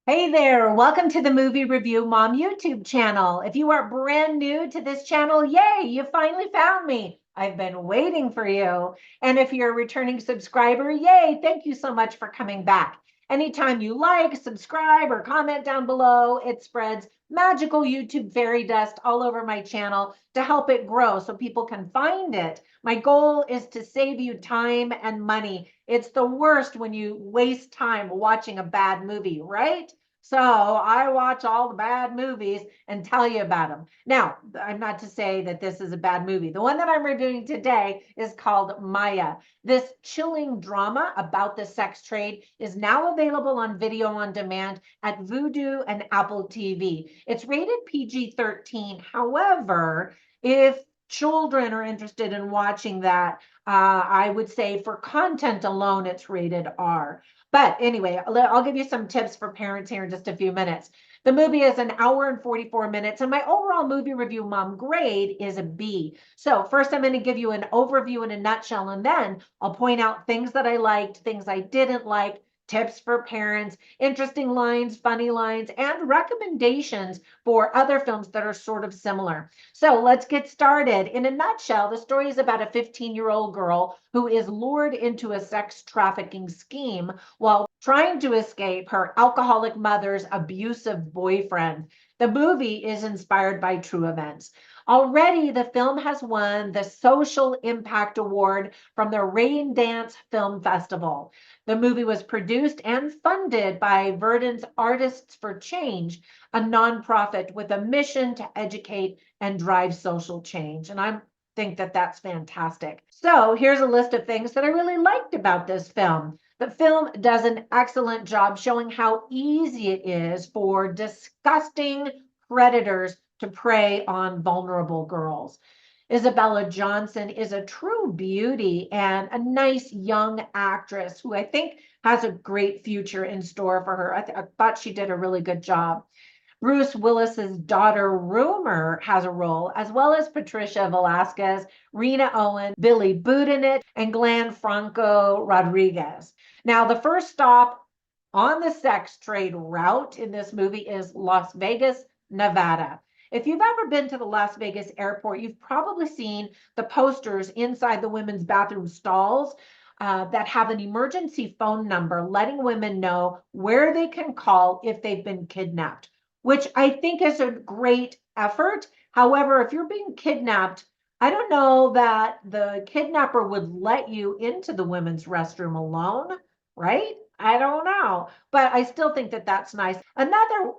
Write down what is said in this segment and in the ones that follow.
Hey there, welcome to the Movie Review Mom YouTube channel. If you are brand new to this channel, yay, you finally found me. I've been waiting for you. And if you're a returning subscriber, yay, thank you so much for coming back. Anytime you like, subscribe, or comment down below, it spreads magical YouTube fairy dust all over my channel to help it grow so people can find it. My goal is to save you time and money. It's the worst when you waste time watching a bad movie, right? So I watch all the bad movies and tell you about them. Now, I'm not to say that this is a bad movie. The one that I'm reviewing today is called Maya. This chilling drama about the sex trade is now available on video on demand at Vudu and Apple TV. It's rated PG-13. However, if children are interested in watching that, I would say for content alone, it's rated R. But anyway, I'll give you some tips for parents here in just a few minutes. The movie is an hour and 44 minutes, and my overall movie review mom grade is a B. So first, I'm going to give you an overview in a nutshell, and then I'll point out things that I liked, things I didn't like, tips for parents, interesting lines, funny lines, and recommendations for other films that are sort of similar. So let's get started. In a nutshell, the story is about a 15-year-old girl who is lured into a sex trafficking scheme while trying to escape her alcoholic mother's abusive boyfriend. The movie is inspired by true events. Already, the film has won the Social Impact Award from the Rain Dance Film Festival. The movie was produced and funded by Verdon's Artists for Change, a nonprofit with a mission to educate and drive social change. And I think that that's fantastic. So here's a list of things that I really liked about this film. The film does an excellent job showing how easy it is for disgusting predators to prey on vulnerable girls. Isabella Johnson is a true beauty and a nice young actress who I think has a great future in store for her. I thought she did a really good job. Bruce Willis's daughter Rumor has a role, as well as Patricia Velasquez, Rena Owen, Billy Budenich, and Glenn Franco Rodriguez. Now, the first stop on the sex trade route in this movie is Las Vegas, Nevada. If you've ever been to the Las Vegas airport, you've probably seen the posters inside the women's bathroom stalls that have an emergency phone number letting women know where they can call if they've been kidnapped, which I think is a great effort. However, if you're being kidnapped, I don't know that the kidnapper would let you into the women's restroom alone, right? I don't know, but I still think that that's nice. Another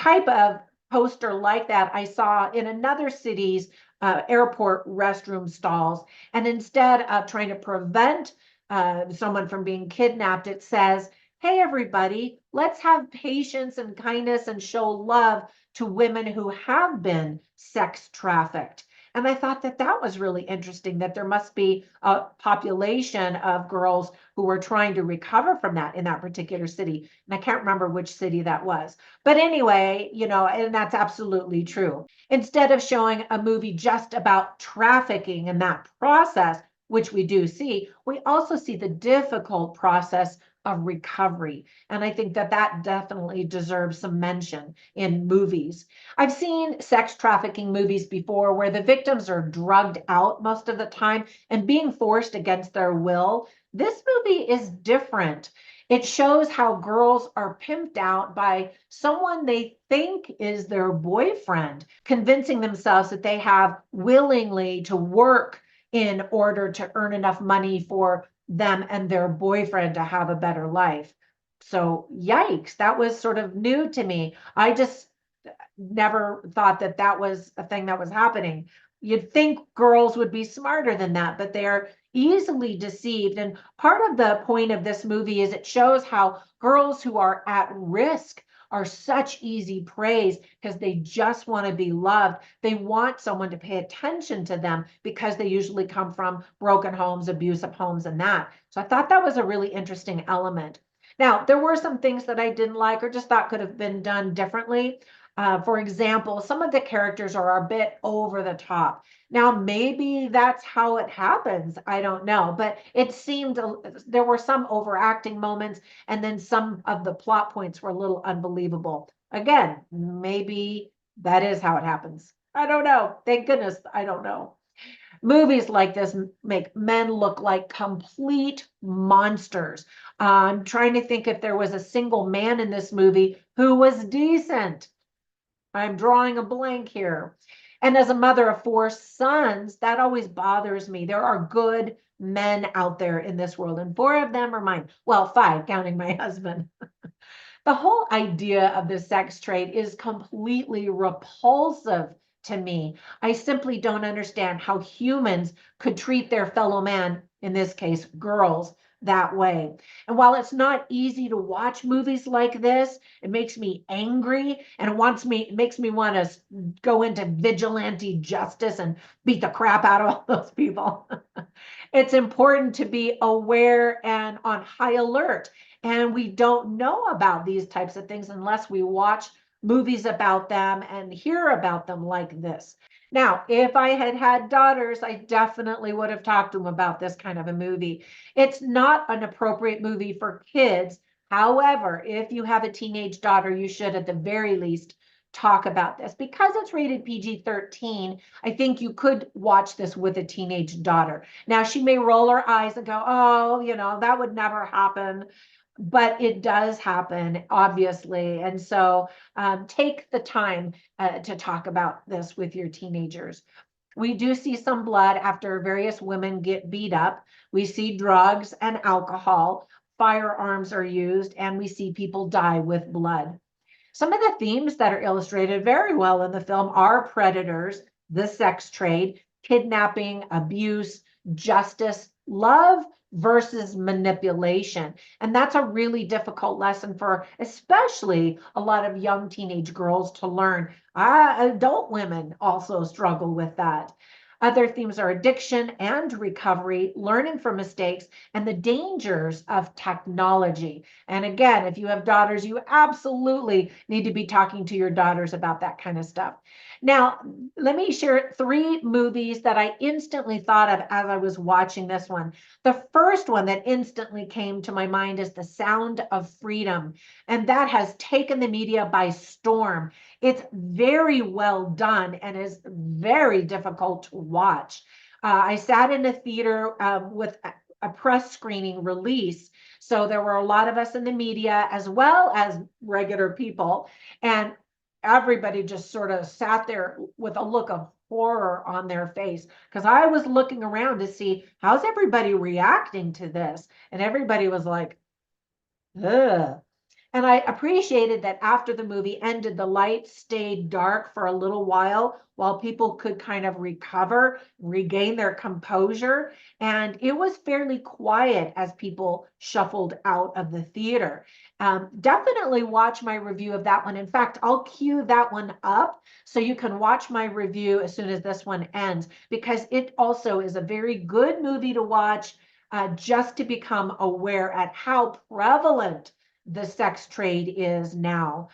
type of poster like that I saw in another city's airport restroom stalls. And instead of trying to prevent someone from being kidnapped, it says, hey, everybody, let's have patience and kindness and show love to women who have been sex trafficked. And I thought that that was really interesting, that there must be a population of girls who were trying to recover from that in that particular city. And I can't remember which city that was. But anyway, and that's absolutely true. Instead of showing a movie just about trafficking and that process, which we do see, we also see the difficult process of recovery. And I think that that definitely deserves some mention in movies. I've seen sex trafficking movies before where the victims are drugged out most of the time and being forced against their will. This movie is different. It shows how girls are pimped out by someone they think is their boyfriend, convincing themselves that they have willingly to work in order to earn enough money for them and their boyfriend to have a better life. So yikes, that was sort of new to me. I just never thought that that was a thing that was happening. You'd think girls would be smarter than that, but they're easily deceived. And part of the point of this movie is it shows how girls who are at risk are such easy praise because they just want to be loved. They want someone to pay attention to them because they usually come from broken homes, abusive homes, and that. So I thought that was a really interesting element. Now, there were some things that I didn't like or just thought could have been done differently. For example, some of the characters are a bit over the top. Now, maybe that's how it happens. I don't know. But it seemed there were some overacting moments, and then some of the plot points were a little unbelievable. Again, maybe that is how it happens. I don't know. Thank goodness I don't know. Movies like this make men look like complete monsters. I'm trying to think if there was a single man in this movie who was decent. I'm drawing a blank here. And as a mother of 4 sons, that always bothers me. There are good men out there in this world, and 4 of them are mine. Well, 5, counting my husband. The whole idea of the sex trade is completely repulsive to me. I simply don't understand how humans could treat their fellow man, in this case, girls, that way. And while it's not easy to watch movies like this, it makes me angry and it makes me want to go into vigilante justice and beat the crap out of all those people. It's important to be aware and on high alert. And we don't know about these types of things unless we watch movies about them and hear about them like this. Now, if I had had daughters, I definitely would have talked to them about this kind of a movie. It's not an appropriate movie for kids. However, if you have a teenage daughter, you should at the very least talk about this. Because it's rated PG-13, I think you could watch this with a teenage daughter. Now, she may roll her eyes and go, oh, that would never happen. But it does happen, obviously. And so take the time to talk about this with your teenagers. We do see some blood after various women get beat up. We see drugs and alcohol. Firearms are used, and we see people die with blood. Some of the themes that are illustrated very well in the film are predators, the sex trade, kidnapping, abuse, justice, love versus manipulation. And that's a really difficult lesson for especially a lot of young teenage girls to learn. Adult women also struggle with that. Other themes are addiction and recovery, learning from mistakes, and the dangers of technology. And again, if you have daughters, you absolutely need to be talking to your daughters about that kind of stuff. Now, let me share 3 movies that I instantly thought of as I was watching this one. The first one that instantly came to my mind is The Sound of Freedom, and that has taken the media by storm. It's very well done and is very difficult to watch. I sat in a theater with a press screening release. So there were a lot of us in the media as well as regular people. And everybody just sort of sat there with a look of horror on their face because I was looking around to see how's everybody reacting to this. And everybody was like, ugh. And I appreciated that after the movie ended, the lights stayed dark for a little while people could kind of recover, regain their composure. And it was fairly quiet as people shuffled out of the theater. Definitely watch my review of that one. In fact, I'll queue that one up so you can watch my review as soon as this one ends, because it also is a very good movie to watch just to become aware at how prevalent the sex trade is now.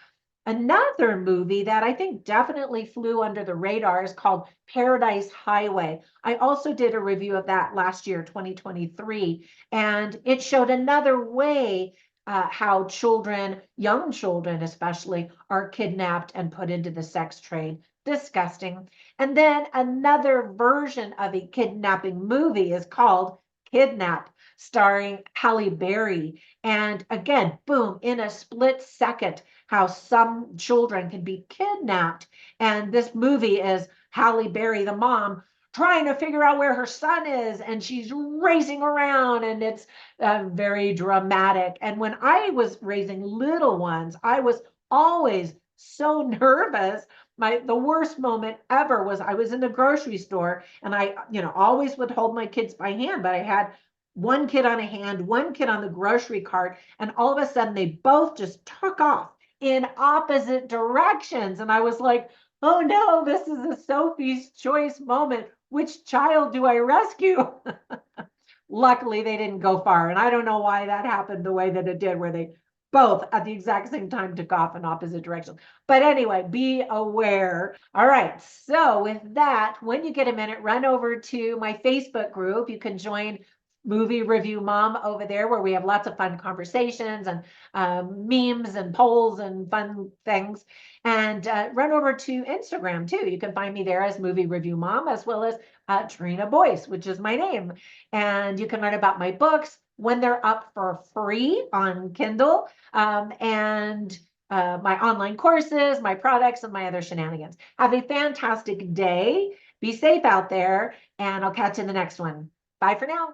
Another movie that I think definitely flew under the radar is called Paradise Highway. I also did a review of that last year, 2023, and it showed another way how children, young children especially, are kidnapped and put into the sex trade. Disgusting. And then another version of a kidnapping movie is called Kidnap, starring Halle Berry. And again, boom, in a split second, how some children can be kidnapped. And this movie is Halle Berry, the mom, trying to figure out where her son is, and she's racing around, and it's very dramatic. And when I was raising little ones, I was always so nervous. The worst moment ever was I was in the grocery store, and I always would hold my kids by hand, but I had one kid on a hand, one kid on the grocery cart, and all of a sudden they both just took off in opposite directions. And I was like, oh no, this is a Sophie's Choice moment. Which child do I rescue? Luckily, they didn't go far. And I don't know why that happened the way that it did, where they both at the exact same time took off in opposite directions. But anyway, be aware. All right. So with that, when you get a minute, run over to my Facebook group. You can join Movie Review Mom over there, where we have lots of fun conversations and memes and polls and fun things. And run over to Instagram too. You can find me there as Movie Review Mom, as well as Trina Boice, which is my name. And you can learn about my books when they're up for free on Kindle, and my online courses, my products, and my other shenanigans. Have a fantastic day. Be safe out there, and I'll catch you in the next one. Bye for now.